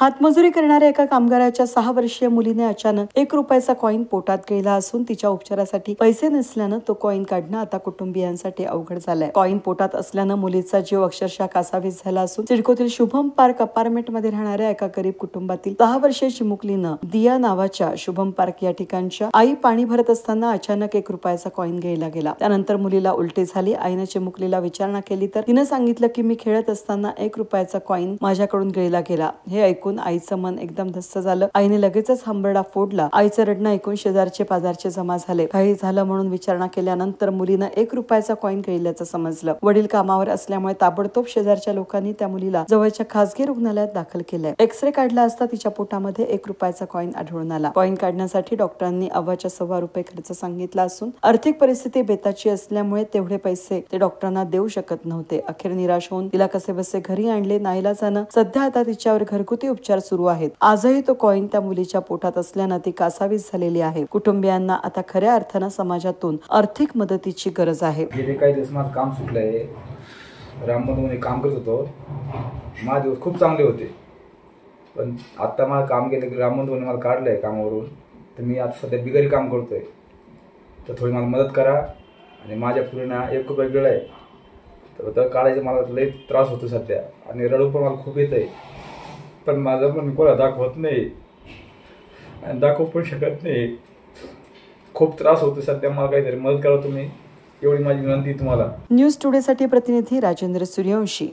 हातमजुरी करणाऱ्या एका कामगाराच्या 6 वर्षीय मुलीने अचानक 1 रुपयाचा कॉइन पोटात गिळला असून तिच्या उपचारासाठी पैसे नसल्यानं तो कॉइन काढणं आता कुटुंबियांसाठी अवघड झालंय। कॉइन पोटात असल्यानं मुलीचा जीव अक्षरशः कासावीस झाला असून सिडकोतील शुभम पार्क अपार्टमेंट मध्ये राहणाऱ्या एका गरीब कुटुंबातील 10 वर्षीय चिमुकलीनं दिया नावाच्या शुभम पार्क या ठिकाणच्या आई पाणी भरत असताना अचानक 1 रुपयाचा कॉइन गिळला गेला। त्यानंतर मुलीला उलटी झाली। आईने चिमुकलीला विचारणा केली तर तिने सांगितलं की मी खेळत असताना 1 रुपयाचा कॉइन माझ्याकडून गिळला गेला। हे ऐकून आईचं मन एकदम धस्त झालं। आईने लगेचच हंबरडा फोडला। आईचं रडणं ऐकून शेजारचे पाजारचे जमा झाले। काही झालं म्हणून विचारणा केल्यानंतर मुलीनं 1 रुपयाचा कॉइन गिळल्याचं समजलं। वडील कामावर असल्यामुळे ताबडतोब शेजारच्या लोकांनी त्या मुलीला जवळच्या खासगी रुग्णालयात दाखल केलंय। एक्सरे काढला असता तिच्या पोटामध्ये 1 रुपयाचा कॉइन आढळून आला। कॉइन काढण्यासाठी डॉक्टरांनी अव्वाच्या सव्वा रुपये खर्च सांगितला असून आर्थिक परिस्थिती बेताची असल्यामुळे तेवढे पैसे ते डॉक्टरांना देऊ शकत नव्हते। अखेर निराश होऊन तिला कसेबसे घरी आणले। नाईलाजानं सध्या आता तिच्यावर घरगुती उपचार सुरू आहेत। आजही तो कॉइन त्या मुलीच्या पोटात असल्यानं ती कासावीस झालेली आहे। कुटुंबियांना आता खऱ्या अर्थानं समाजातून आर्थिक मदतीची गरज आहे। गेले काही दिवस माझं काम सुटलंय। रामबंधूमध्ये काम करत होतो। माझे दिवस खूप चांगले होते, पण आता मला काम गेलं की रामबंधूने मला काढलंय कामावरून। तर मी आता सध्या बिगारी काम करतोय, तर थोडी मला मदत करा। आणि माझ्या पुरीना 1 रुपया गिळलाय, तर काढायचं मला लय त्रास होतो सध्या, आणि रडू पण मला खूप येतंय, पण माझं पण कोणा दाखवत नाही आणि दाखवू पण शकत नाही। खूप त्रास होतो सध्या, मला काहीतरी मदत करा तुम्ही, एवढी माझी विनंती तुम्हाला। न्यूज टुडे साठी प्रतिनिधी राजेंद्र सूर्यवंशी।